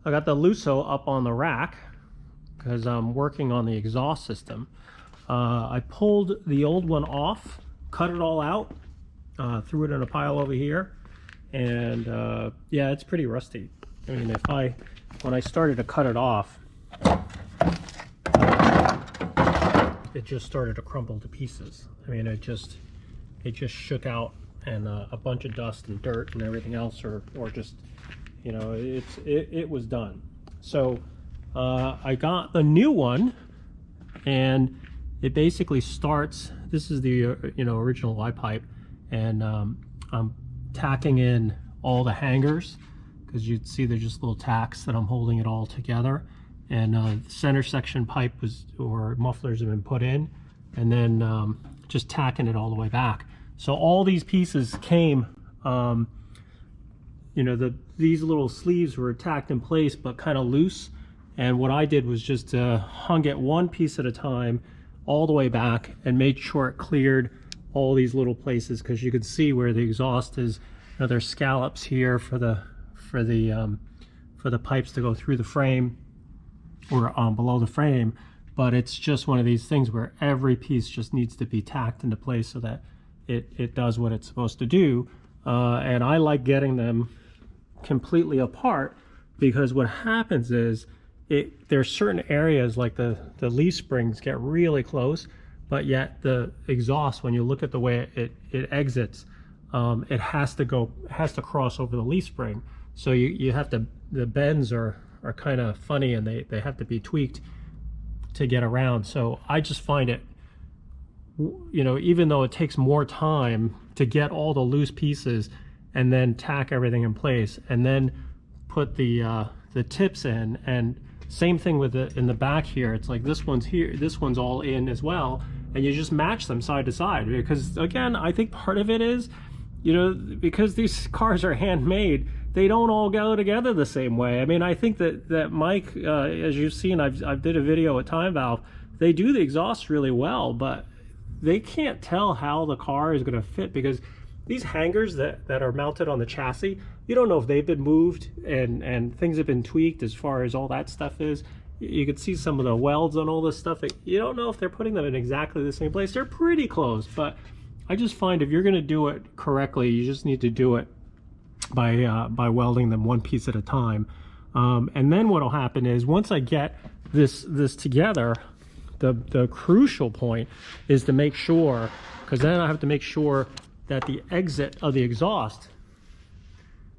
I got the Lusso up on the rack because I'm working on the exhaust system. I pulled the old one off, cut it all out, threw it in a pile over here, and yeah, it's pretty rusty. I mean, when I started to cut it off, it just started to crumble to pieces. I mean, it just shook out, and a bunch of dust and dirt and everything else, or just, you know, it was done. So I got the new one, and it basically starts. This is the original Y pipe, and I'm tacking in all the hangers, because you'd see they're just little tacks that I'm holding it all together. And the center section pipe or mufflers have been put in, and then just tacking it all the way back. So all these pieces came, these little sleeves were tacked in place but kind of loose. And what I did was just hung it one piece at a time all the way back and made sure it cleared all these little places, because you could see where the exhaust is. There's scallops here for the pipes to go through the frame, or below the frame, but it's just one of these things where every piece just needs to be tacked into place so that it does what it's supposed to do. And I like getting them completely apart, because what happens is there's certain areas, like the leaf springs get really close, but yet the exhaust, when you look at the way it exits, it has to cross over the leaf spring. So you have to, the bends are kind of funny, and they have to be tweaked to get around. So I just find it, even though it takes more time to get all the loose pieces and then tack everything in place and then put the tips in, and same thing with in the back here, it's like this one's here, this one's all in as well, and you just match them side to side. Because again, I think part of it is, because these cars are handmade, they don't all go together the same way. I mean, I think that Mike, as you've seen, I've did a video at Time Valve, they do the exhaust really well, but they can't tell how the car is going to fit, because these hangers that are mounted on the chassis, you don't know if they've been moved and things have been tweaked as far as all that stuff is. You can see some of the welds on all this stuff. You don't know if they're putting them in exactly the same place. They're pretty close, but I just find if you're going to do it correctly, you just need to do it by welding them one piece at a time. And then what will happen is, once I get this together, the crucial point is to make sure, because then I have to make sure that the exit of the exhaust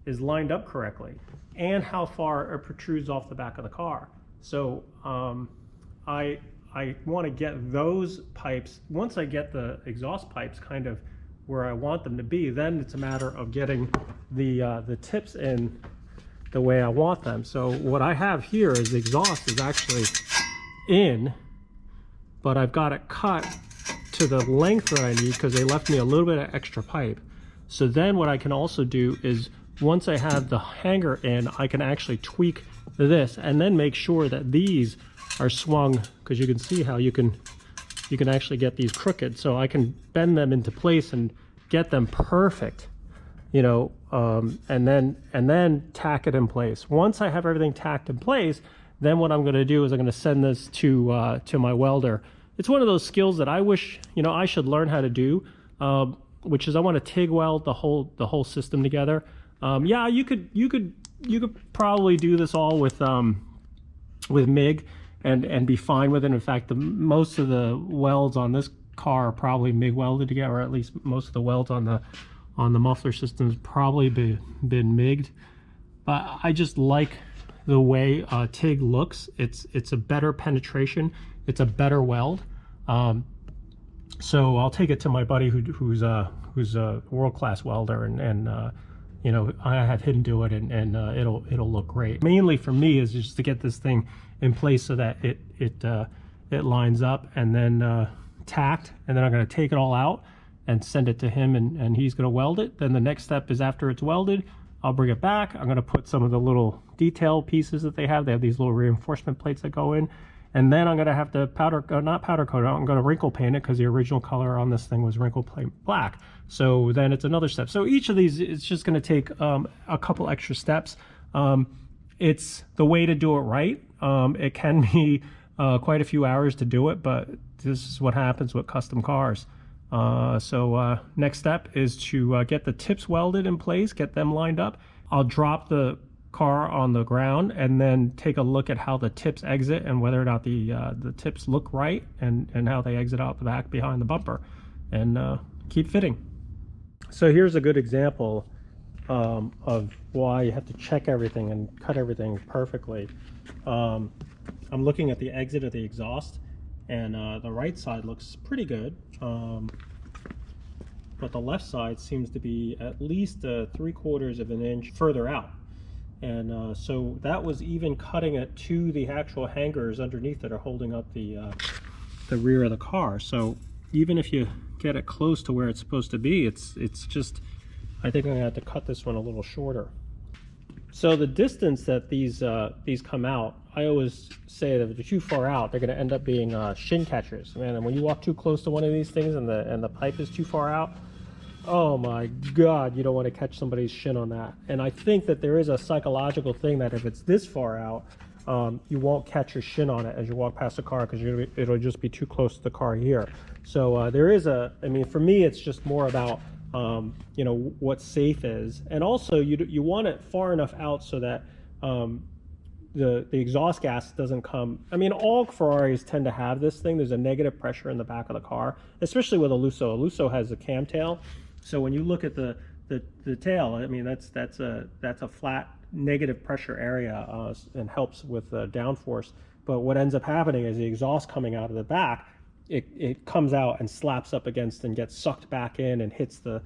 is lined up correctly, and how far it protrudes off the back of the car. So I want to get those pipes, once I get the exhaust pipes kind of where I want them to be, then it's a matter of getting the tips in the way I want them. So what I have here is the exhaust is actually in, but I've got it cut to the length that I need, because they left me a little bit of extra pipe. So then what I can also do is, once I have the hanger in, I can actually tweak this and then make sure that these are swung, because you can see how you can actually get these crooked. So I can bend them into place and get them perfect, and then tack it in place. Once I have everything tacked in place, then what I'm going to do is I'm going to send this to my welder. It's one of those skills that I wish I should learn how to do, which is I want to TIG weld the whole system together. Yeah, you could probably do this all with MIG and be fine with it. In fact, most of the welds on this car are probably MIG welded together, or at least most of the welds on the muffler systems probably been MIG'd. But I just like the way TIG looks. It's a better penetration. It's a better weld. So I'll take it to my buddy who's a world-class welder, and I have him do it, and it'll look great. Mainly for me is just to get this thing in place so that it lines up, and then tacked, and then I'm going to take it all out and send it to him, and he's going to weld it. Then the next step is, after it's welded, I'll bring it back. I'm going to put some of the little detail pieces that they have. They have these little reinforcement plates that go in, and then I'm going to have to not powder coat it. I'm going to wrinkle paint it, because the original color on this thing was wrinkle paint black. So then it's another step. So each of these, it's just going to take a couple extra steps. it's the way to do it right. It can be quite a few hours to do it, but this is what happens with custom cars. So next step is to get the tips welded in place, get them lined up. I'll drop the car on the ground and then take a look at how the tips exit and whether or not the tips look right, and how they exit out the back behind the bumper, and keep fitting. So here's a good example of why you have to check everything and cut everything perfectly. I'm looking at the exit of the exhaust, and the right side looks pretty good, but the left side seems to be at least 3/4 of an inch further out. And so that was even cutting it to the actual hangers underneath that are holding up the rear of the car. So even if you get it close to where it's supposed to be, it's just, I think I'm gonna have to cut this one a little shorter. So the distance that these come out, I always say that if they're too far out, they're gonna end up being shin catchers. Man, and when you walk too close to one of these things and the pipe is too far out, oh my God, you don't want to catch somebody's shin on that. And I think that there is a psychological thing that if it's this far out, you won't catch your shin on it as you walk past the car, because it'll just be too close to the car here. So there is I mean, for me, it's just more about you know, what safe is, and also you want it far enough out so that the exhaust gas doesn't come. I mean, all Ferraris tend to have this thing. There's a negative pressure in the back of the car, especially with a Lusso. A Lusso has a cam tail, so when you look at the tail, I mean, that's a flat negative pressure area, and helps with downforce. But what ends up happening is the exhaust coming out of the back, it comes out and slaps up against and gets sucked back in and hits the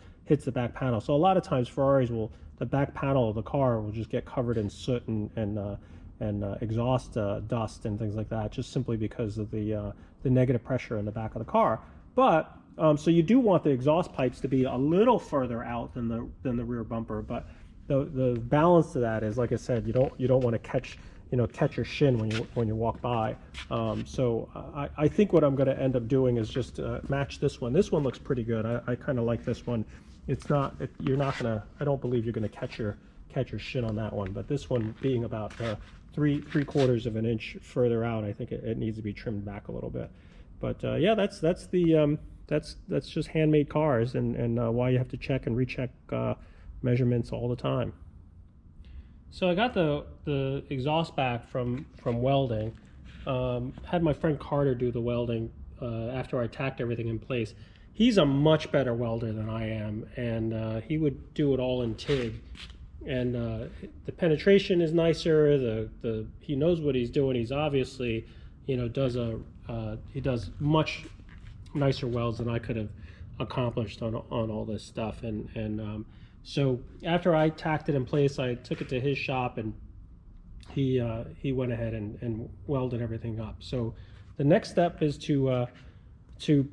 back panel. So a lot of times Ferraris the back panel of the car will just get covered in soot and exhaust dust and things like that, just simply because of the negative pressure in the back of the car. But so you do want the exhaust pipes to be a little further out than the rear bumper, but the balance to that is, like I said, you don't want to catch your shin when you walk by. So I think what I'm going to end up doing is just match this one. This one looks pretty good. I kind of like this one. It's not, you're not gonna, I don't believe you're gonna catch your shin on that one, but this one being about 3/4 of an inch further out, I think it needs to be trimmed back a little bit. But yeah, that's just handmade cars, and why you have to check and recheck measurements all the time. So I got the exhaust back from welding. Had my friend Carter do the welding after I tacked everything in place. He's a much better welder than I am, and he would do it all in TIG. And the penetration is nicer. He knows what he's doing. He's obviously, he does much nicer welds than I could have accomplished on all this stuff. And so after I tacked it in place, I took it to his shop, and he went ahead and welded everything up. So the next step is to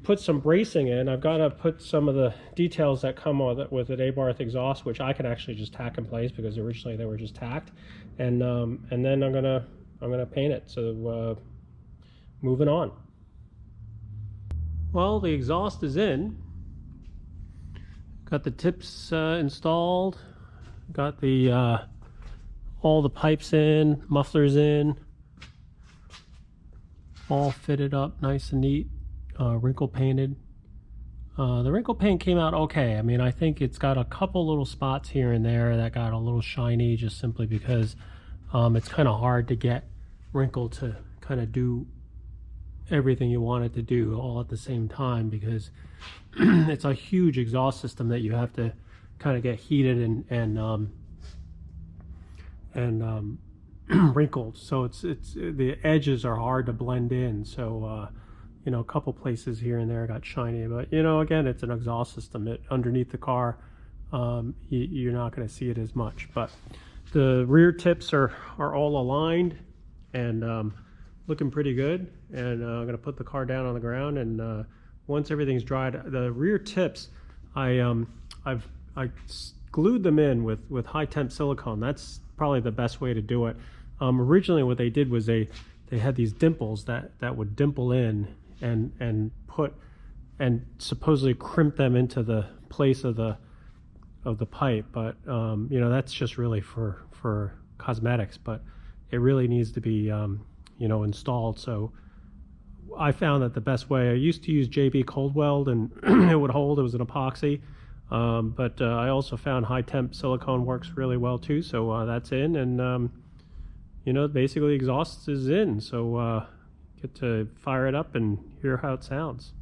put some bracing in. I've got to put some of the details that come with an Abarth exhaust, which I can actually just tack in place because originally they were just tacked, and then I'm gonna paint it. So moving on. Well, the exhaust is in. Got the tips installed. Got the all the pipes in, mufflers in, all fitted up nice and neat. Wrinkle painted. The wrinkle paint came out okay. I mean, I think it's got a couple little spots here and there that got a little shiny, just simply because it's kind of hard to get wrinkle to kind of do everything you want it to do all at the same time, because it's a huge exhaust system that you have to kind of get heated and wrinkled. So it's the edges are hard to blend in. So a couple places here and there got shiny, but again, it's an exhaust system. Underneath the car, you're not going to see it as much. But the rear tips are all aligned and looking pretty good. And I'm going to put the car down on the ground, and once everything's dried, the rear tips, I glued them in with high temp silicone. That's probably the best way to do it. Originally, what they did was they had these dimples that would dimple in and put and supposedly crimp them into the place of the pipe, but that's just really for cosmetics, but it really needs to be installed. So I found that the best way, I used to use JB Cold Weld, and it would hold. It was an epoxy, but I also found high temp silicone works really well too. So that's in, and basically exhaust is in. So get to fire it up and hear how it sounds.